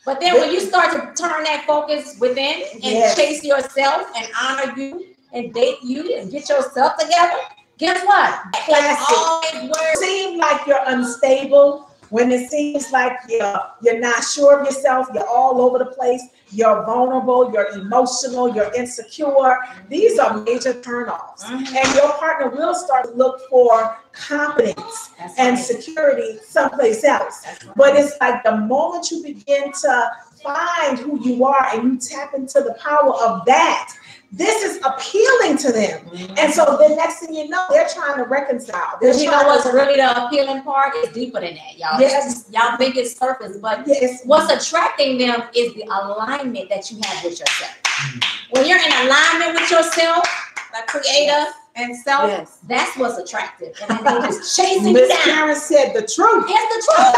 But then when you start to turn that focus within and chase yourself and honor you and date you and get yourself together, guess what? It seems like you're unstable, when it seems like you're not sure of yourself, you're all over the place, you're vulnerable, you're emotional, you're insecure. These are major turnoffs. And your partner will start to look for confidence and security someplace else. But it's like the moment you begin to find who you are and you tap into the power of that, this is appealing to them. And so the next thing you know, they're trying to reconcile. You know what's really the appealing part is deeper than that, y'all. Yes. Y'all think it's surface, but what's attracting them is the alignment that you have with yourself. When you're in alignment with yourself, the creator and self, that's what's attractive. And then they just chasing you down. Karen said the truth. It's the truth.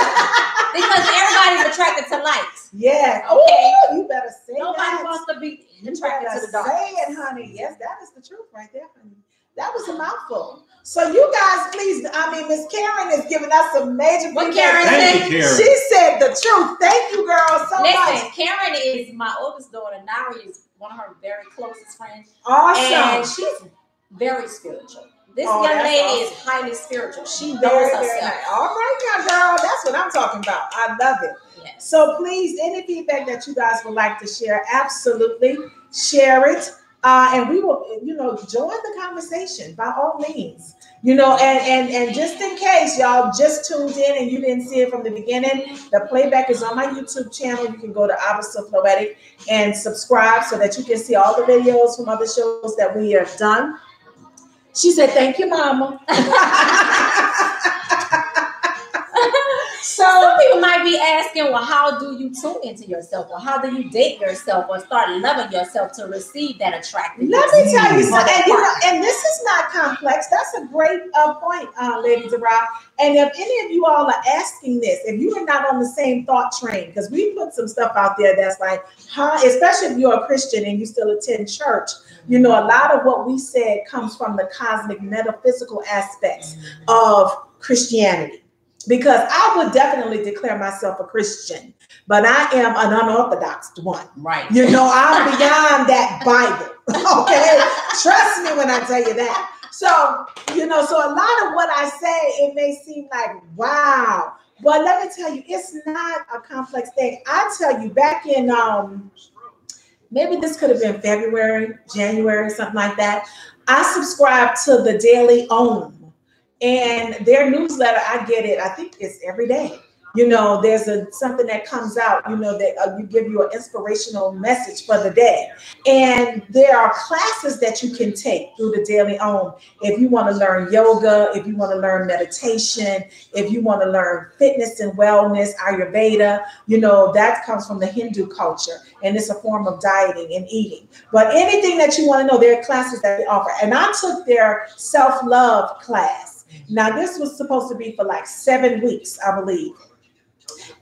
Because everybody's attracted to lights. Yeah. Okay. Oh, you better say Nobody wants to be attracted to the dark. Say it, honey. Yes, that is the truth right there, honey. That was a mouthful. So you guys, please, Miss Karen is giving us some major. What Karen said? She said the truth. Thank you, girl, so much. Listen, Karen is my oldest daughter. Nari is one of her very closest friends. Awesome. And she's very spiritual. This young lady is highly spiritual. She knows herself. Nice. All right, now, girl. That's what I'm talking about. I love it. Yes. So please, any feedback that you guys would like to share, absolutely share it. And we will, join the conversation by all means. And just in case y'all just tuned in and you didn't see it from the beginning, the playback is on my YouTube channel. You can go to Abah SoFloetic and subscribe so that you can see all the videos from other shows that we have done. She said, "Thank you, Mama." So some people might be asking, well, how do you tune into yourself, or how do you date yourself, or start loving yourself to receive that attractiveness? let me tell you something, and, and this is not complex. That's a great point, Lady Zara. And if any of you all are asking this, if you are not on the same thought train, because we put some stuff out there that's like, especially if you're a Christian and you still attend church, a lot of what we said comes from the cosmic metaphysical aspects of Christianity. Because I would definitely declare myself a Christian, but I am an unorthodox one. Right. I'm beyond that Bible. Okay. Trust me when I tell you that. So, so a lot of what I say, it may seem like, wow, but let me tell you, it's not a complex thing. I tell you, back in, maybe this could have been February, January, something like that, I subscribed to the Daily Ohm. And their newsletter, I get it. I think it's every day. There's something that comes out, that you give you an inspirational message for the day. And there are classes that you can take through the Daily Ohm. If you want to learn yoga, if you want to learn meditation, if you want to learn fitness and wellness, Ayurveda, that comes from the Hindu culture. And it's a form of dieting and eating. But anything that you want to know, there are classes that they offer. And I took their self-love class. Now, this was supposed to be for like 7 weeks, I believe.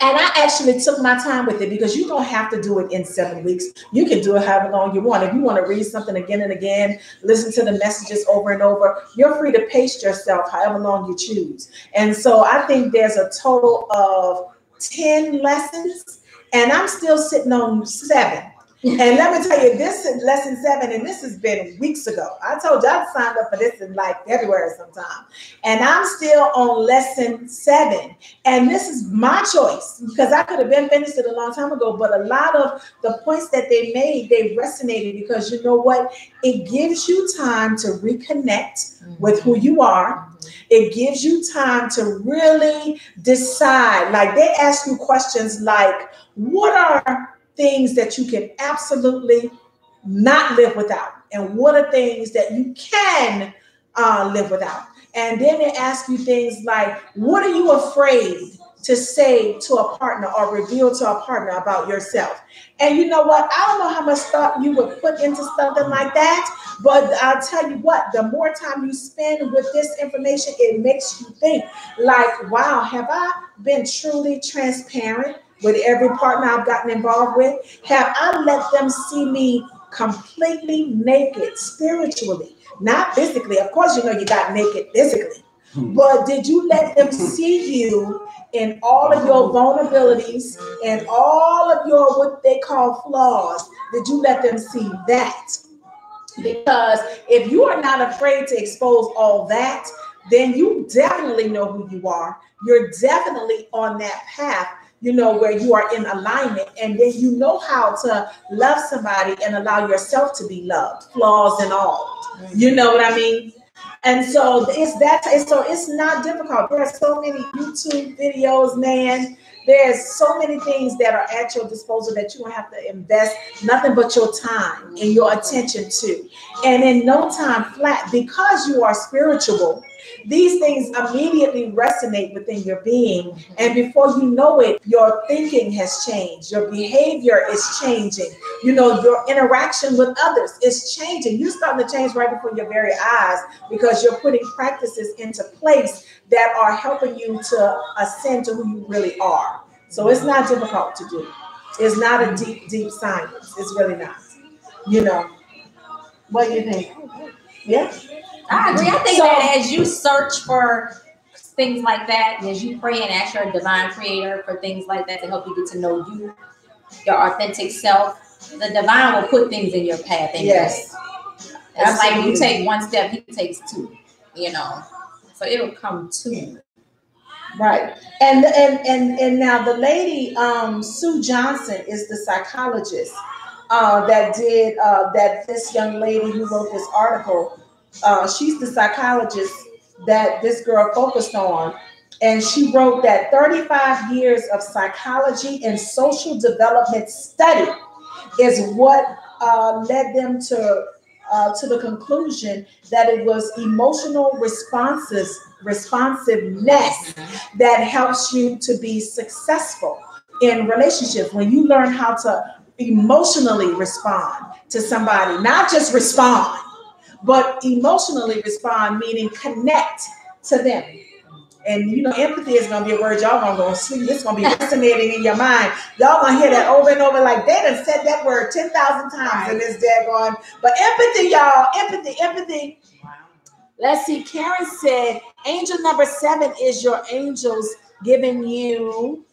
And I actually took my time with it, because you don't have to do it in 7 weeks. You can do it however long you want. If you want to read something again and again, listen to the messages over and over, you're free to pace yourself however long you choose. And so I think there's a total of 10 lessons, and I'm still sitting on 7. And let me tell you, this is lesson 7, and this has been weeks ago. I told you I signed up for this in like February sometime. And I'm still on lesson 7. And this is my choice, because I could have been finished it a long time ago. But a lot of the points that they made, they resonated, because you know what? It gives you time to reconnect with who you are. It gives you time to really decide. Like, they ask you questions like, what are things that you can absolutely not live without, and what are things that you can live without? And then they ask you things like, what are you afraid to say to a partner or reveal to a partner about yourself? And you know what? I don't know how much thought you would put into something like that, but I'll tell you what, the more time you spend with this information, it makes you think like, wow, have I been truly transparent with every partner I've gotten involved with? Have I let them see me completely naked spiritually, not physically? Of course, you got naked physically, but did you let them see you in all of your vulnerabilities and all of your what they call flaws? Did you let them see that? Because if you are not afraid to expose all that, then you definitely know who you are. You're definitely on that path, where you are in alignment, and then you know how to love somebody and allow yourself to be loved, flaws and all. You know what I mean? And so it's not difficult. There are so many YouTube videos, man. There's so many things that are at your disposal that you don't have to invest nothing but your time and your attention to. And in no time flat, because you are spiritual, these things immediately resonate within your being. And before you know it, your thinking has changed. Your behavior is changing. Your interaction with others is changing. You're starting to change right before your very eyes, because you're putting practices into place that are helping you to ascend to who you really are. So it's not difficult to do. It's not a deep science. It's really not. What do you think? Yeah. I agree. I think that as you search for things like that, as you pray and ask your divine creator for things like that to help you get to know you, your authentic self, the divine will put things in your path. Yes. It's like you take one step, he takes 2, so it'll come to you. Right. And now the lady, Sue Johnson, is the psychologist that did that. This young lady who wrote this article, she's the psychologist that this girl focused on. And she wrote that 35 years of psychology and social development study is what led them to the conclusion that it was emotional responses responsiveness that helps you to be successful in relationships. When you learn how to emotionally respond to somebody, not just respond, but emotionally respond, meaning connect to them. And you know, empathy is gonna be a word y'all gonna go sleep. It's gonna be resonating in your mind. Y'all gonna hear that over and over, like they done said that word 10,000 times in this daggone. But empathy, y'all, empathy. Wow. Let's see. Karen said, angel number 7 is your angels giving you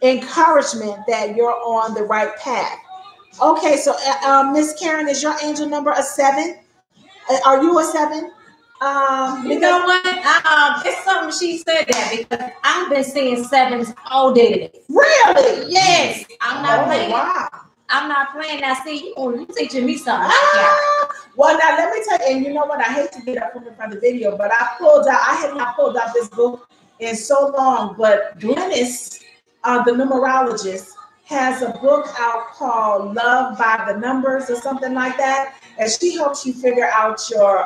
encouragement that you're on the right path. Okay, so Miss Karen, is your angel number a 7? Are you a 7? You know what? It's something she said that because I've been seeing 7s all day today. Really? Yes. I'm not playing. Wow. I'm not playing. Now, see, you teaching me something. Well, now let me tell you, and you know what? I hate to get up from the video, but I had not pulled out this book in so long, but Glennis, the numerologist, has a book out called Love by the Numbers or something like that. And she helps you figure out your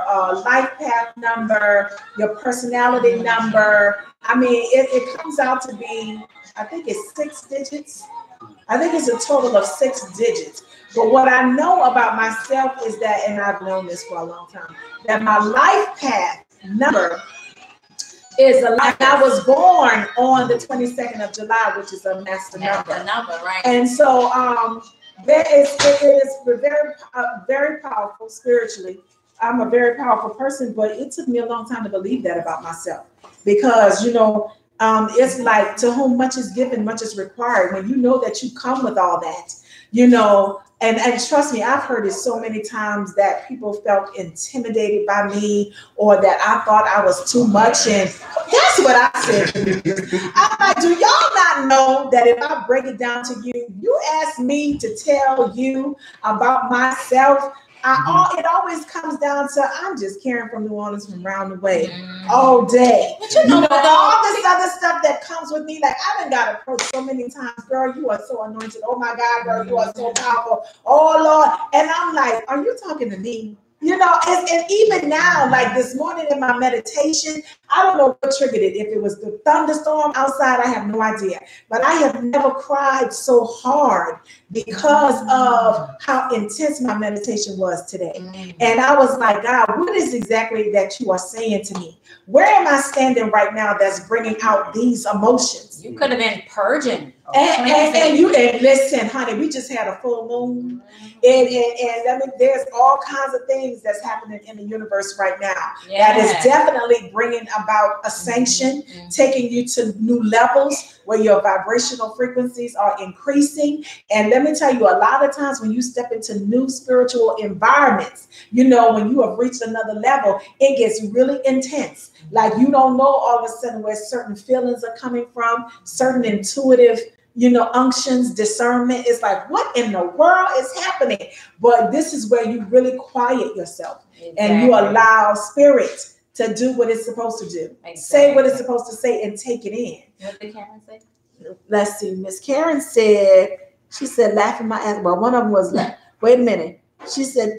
life path number, your personality number. I mean, it comes out to be, I think it's 6 digits. I think it's a total of 6 digits. But what I know about myself is that, and I've known this for a long time, that my life path number is a life. I was born on the 22nd of July, which is a master number. A number, right? And so it is very powerful spiritually. I'm a very powerful person, but it took me a long time to believe that about myself because, you know, it's like to whom much is given, much is required. When you know that you come with all that, you know, and trust me, I've heard it so many times that people felt intimidated by me or that I thought I was too much. And that's what I said. I'm like, do y'all not know that if I break it down to you, you ask me to tell you about myself, it always comes down to I'm just Karen from New Orleans from round the way all day. But you know all this other stuff that comes with me, like I done got approached so many times, girl, you are so anointed. Oh my God, girl, you are so powerful. Oh Lord. And I'm like, are you talking to me? You know, and even now, like this morning in my meditation, I don't know what triggered it. If it was the thunderstorm outside, I have no idea. But I have never cried so hard because of how intense my meditation was today. And I was like, God, what is exactly that you are saying to me? Where am I standing right now that's bringing out these emotions? You could have been purging. And listen, honey, we just had a full moon. And I mean, there's all kinds of things that's happening in the universe right now that is definitely bringing about ascension, taking you to new levels where your vibrational frequencies are increasing. And let me tell you, a lot of times when you step into new spiritual environments, you know, when you have reached another level, it gets really intense. Like you don't know all of a sudden where certain feelings are coming from, certain intuitive, you know, unctions, discernment. It's like, what in the world is happening? But this is where you really quiet yourself and you allow spirit to do what it's supposed to do. Say what it's supposed to say and take it in. What did Karen say? Let's see. Miss Karen said, she said, laughing my ass. Well, one of them was like, wait a minute. She said,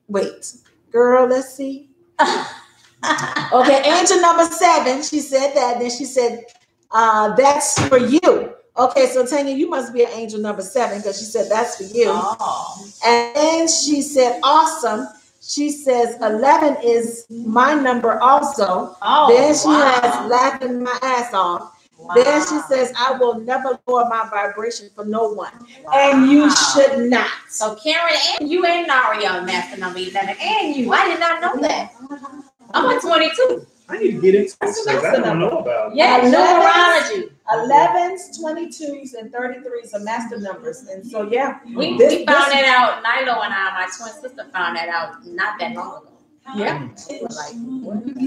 wait, girl, let's see. Okay, angel number 7. She said that. Then she said, that's for you. Okay, so Tanya, you must be an angel number 7 because she said that's for you. Oh. And then she said, awesome. She says 11 is my number also. Oh, then she has laughing my ass off. Wow. Then she says, I will never lower my vibration for no one. Wow. And you should not. So Karen, and you and Naria master number 11. And you. I did not know that. I'm on 22. I need to get into this. I don't know about it. Yeah, numerology. 11s, 22s, and 33s are master numbers. And so, yeah. We found that out. Nilo and I, my twin sister, found that out not that long ago. Yeah. It was like,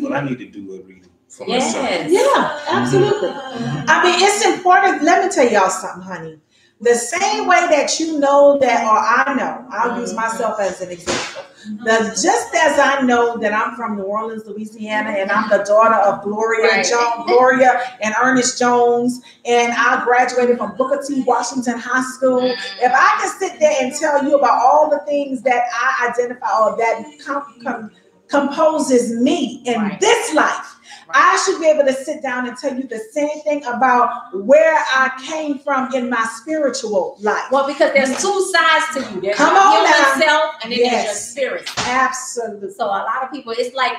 well, I need to do a reading for myself. Yeah, absolutely. I mean, it's important. Let me tell y'all something, honey. The same way that you know that, or I know, I'll use myself as an example. Just as I know that I'm from New Orleans, Louisiana, and I'm the daughter of Gloria and Ernest Jones, and I graduated from Booker T. Washington High School. If I can sit there and tell you about all the things that I identify or that composes me in this life, I should be able to sit down and tell you the same thing about where I came from in my spiritual life. Well, because there's two sides to you. There's Come your on human now. self, and then there's your spirit. Absolutely. So a lot of people, it's like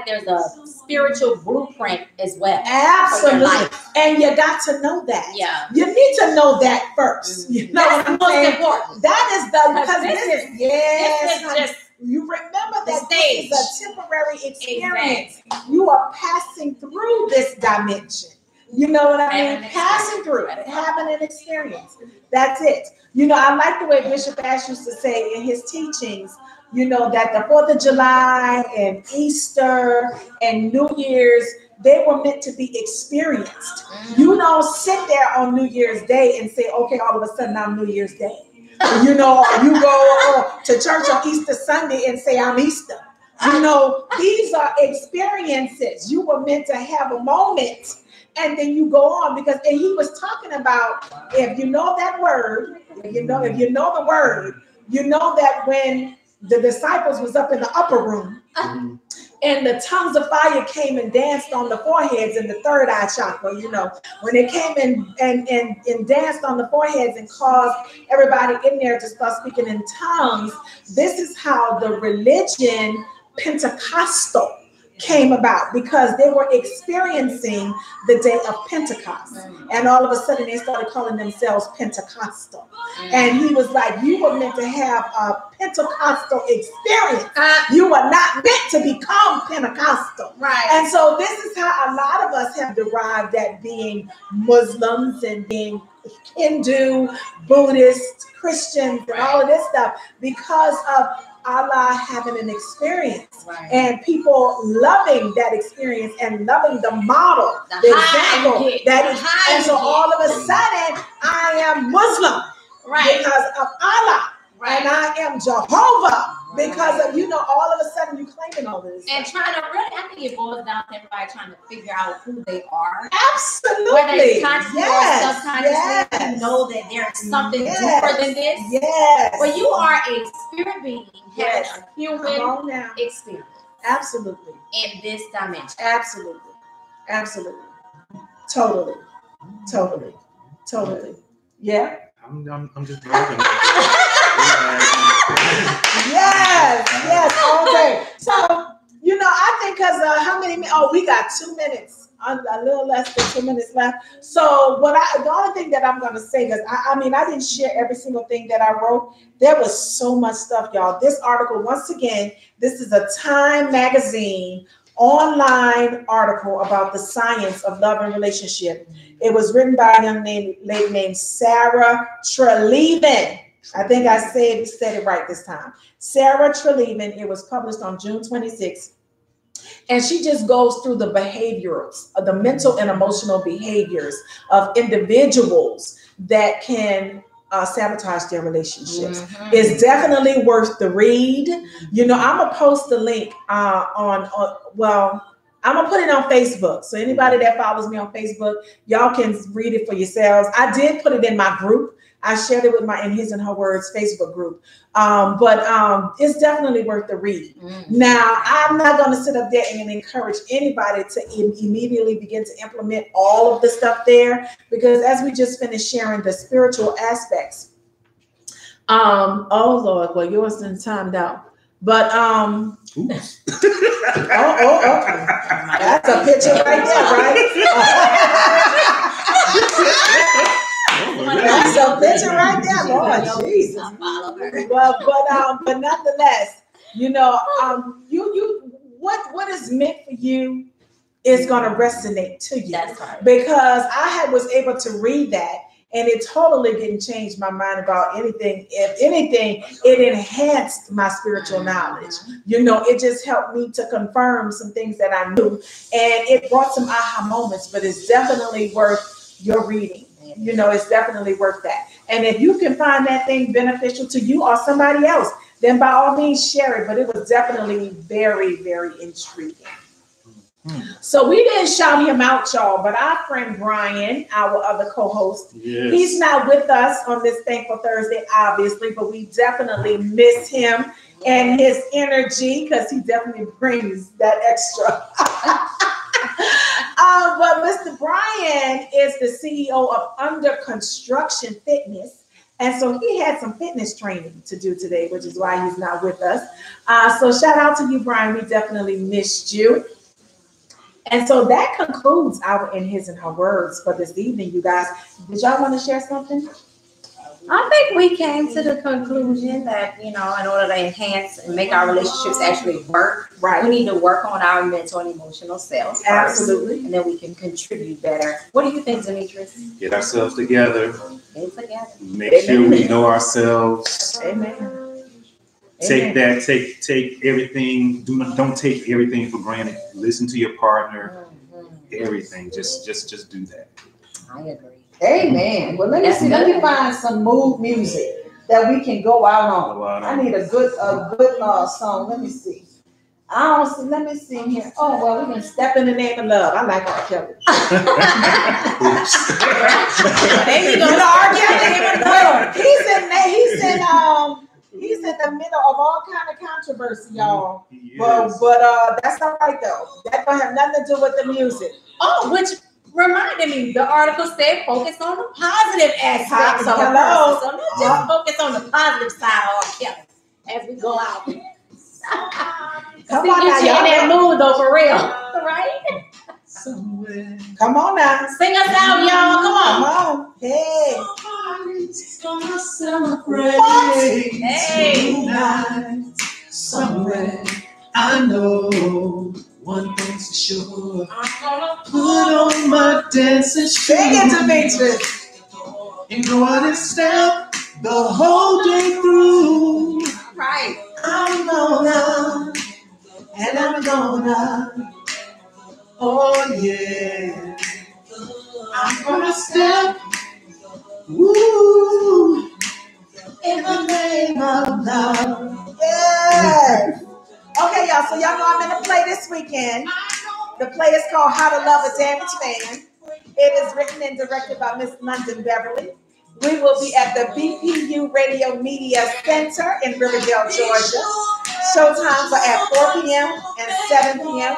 there's a spiritual blueprint as well. Absolutely. And you got to know that. Yeah. You need to know that first. You know That's what the I'm saying? most important. That is because this is just you remember that stage. this is a temporary experience. Exactly. You are passing through this dimension. You know what I mean? Passing through it, having an experience. That's it. You know, I like the way Bishop Ash used to say in his teachings, you know, that the 4th of July and Easter and New Year's, they were meant to be experienced. You don't sit there on New Year's Day and say, okay, all of a sudden I'm New Year's Day. You know, you go to church on Easter Sunday and say, I'm Easter. You know, these are experiences. You were meant to have a moment and then you go on because, and he was talking about, if you know that word, if you know the word, you know that when the disciples was up in the upper room and the tongues of fire came and danced on the foreheads in the third eye chakra, you know, when it came and danced on the foreheads and caused everybody in there to start speaking in tongues, this is how the religion Pentecostal came about, because they were experiencing the day of Pentecost. And all of a sudden they started calling themselves Pentecostal. And he was like, you were meant to have a Pentecostal experience. You were not meant to become Pentecostal. Right. And so this is how a lot of us have derived at being Muslims and being Hindu, Buddhist, Christians, and all of this stuff, because of Allah having an experience, and people loving that experience and loving the model, the example that is. And so all of a sudden, I am Muslim because of Allah, and I am Jehovah because of, you know, all of a sudden you claiming all this. And trying to really, I think it boils down to everybody trying to figure out who they are. Absolutely. Whether it's consciously or subconsciously, you know that there's something deeper than this. Yes. But you are a spirit being having a human experience. Absolutely. In this dimension. Absolutely. Absolutely. Totally. Totally. Totally. Yeah. I'm just laughing. Yes. Okay. So, you know, I think because how many? Oh, we got 2 minutes. A little less than 2 minutes left. So, the only thing that I'm going to say, because I mean, I didn't share every single thing that I wrote. There was so much stuff, y'all. This article, once again, this is a Time magazine online article about the science of love and relationship. It was written by a young lady named Sarah Treleaven. I think I said it right this time. Sarah Treleaven. It was published on June 26th. And she just goes through the behaviors, the mental and emotional behaviors of individuals that can sabotage their relationships. It's definitely worth the read. You know, I'm gonna post the link I'm gonna put it on Facebook. So anybody that follows me on Facebook, y'all can read it for yourselves. I did put it in my group. I shared it with my In His and Her Words Facebook group. But it's definitely worth the read. Now, I'm not going to sit up there and encourage anybody to immediately begin to implement all of the stuff there, because as we just finished sharing the spiritual aspects. Oh Lord, well, yours didn't timed out. But okay. That's a picture right there, right? That's a picture right there, Lord Jesus. But nonetheless, you know, what is meant for you is going to resonate to you. That's right. Because I was able to read that, and it totally didn't change my mind about anything. If anything, it enhanced my spiritual knowledge. You know, it just helped me to confirm some things that I knew, and it brought some aha moments. But it's definitely worth your reading. You know, it's definitely worth that. And if you can find that thing beneficial to you or somebody else, then by all means share it. But it was definitely very, very intriguing. So we didn't shout him out, y'all, but our friend Brian, our other co-host, he's not with us on this Thankful Thursday, obviously, but we definitely miss him and his energy, because he definitely brings that extra. But Mr. Brian is the CEO of Under Construction Fitness. And so he had some fitness training to do today, which is why he's not with us. So shout out to you, Brian. We definitely missed you. And so that concludes our In His and Her Words for this evening, you guys. Did y'all want to share something? I think we came to the conclusion that, in order to enhance and make our relationships actually work, Right. we need to work on our mental and emotional selves first, Absolutely. and then we can contribute better. What do you think, Demetrius? Get ourselves together. Get together. Make sure we know ourselves. Amen. Take everything. Don't take everything for granted. Listen to your partner. Everything. Just do that. I agree. Amen. Well, let me find some mood music that we can go out on. I need a good song. Let me see. Let me see here. Oh, well, we can Step in the Name of Love. I like R. Kelly. There you go. R. Kelly. He's in the middle of all kind of controversy, y'all. But that's all right though. That don't have nothing to do with the music. Oh, which reminded me, the article said focus on the positive aspects of a person. So let's just focus on the positive side of R. Kelly as we go out. Come on now, y'all. In that mood though, for real, right? Somewhere. Come on now. Sing us out, y'all. Come on. Come on. Hey. Gonna celebrate. Hey. Tonight, somewhere. I know one thing's for sure. I'm gonna Put on my dancing shoes. Sing it, Demetrius. And go out and step the whole day through. right. I'm gonna, and I'm gonna, oh yeah. I'm gonna step, woo, in the name of love. Yes. Okay, y'all. So y'all know I'm in a play this weekend. The play is called How to Love a Damaged Man. It is written and directed by Miss London Beverly. We will be at the BPU Radio Media Center in Riverdale, Georgia. Showtimes are at 4 p.m. and 7 p.m.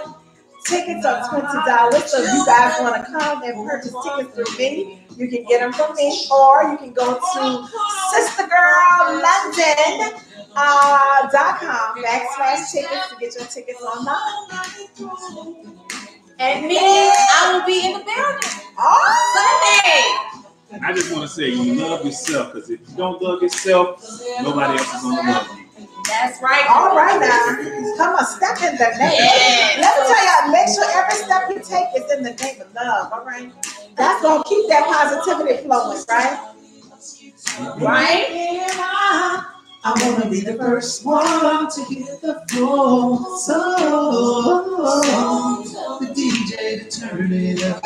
Tickets are $20. So if you guys want to come and purchase tickets through me, you can get them from me, or you can go to sistergirllondon.com/tickets to get your tickets online. And me, I will be in the building Sunday. And I just want to say, you love yourself, because if you don't love yourself, nobody else is going to love you. That's right. All right now. Come on, step in the name. Yeah. Let me tell y'all, make sure every step you take is in the name of love, all right? That's going to keep that positivity flowing, right? Right? I want to be the first one to hit the floor. So tell the DJ to turn it up.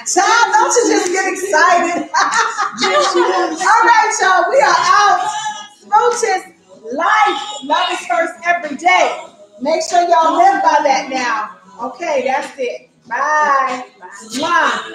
Child, don't you just get excited? All right, y'all, we are out. Smooches, life, love is first every day. Make sure y'all live by that now. Okay, that's it. Bye. Bye.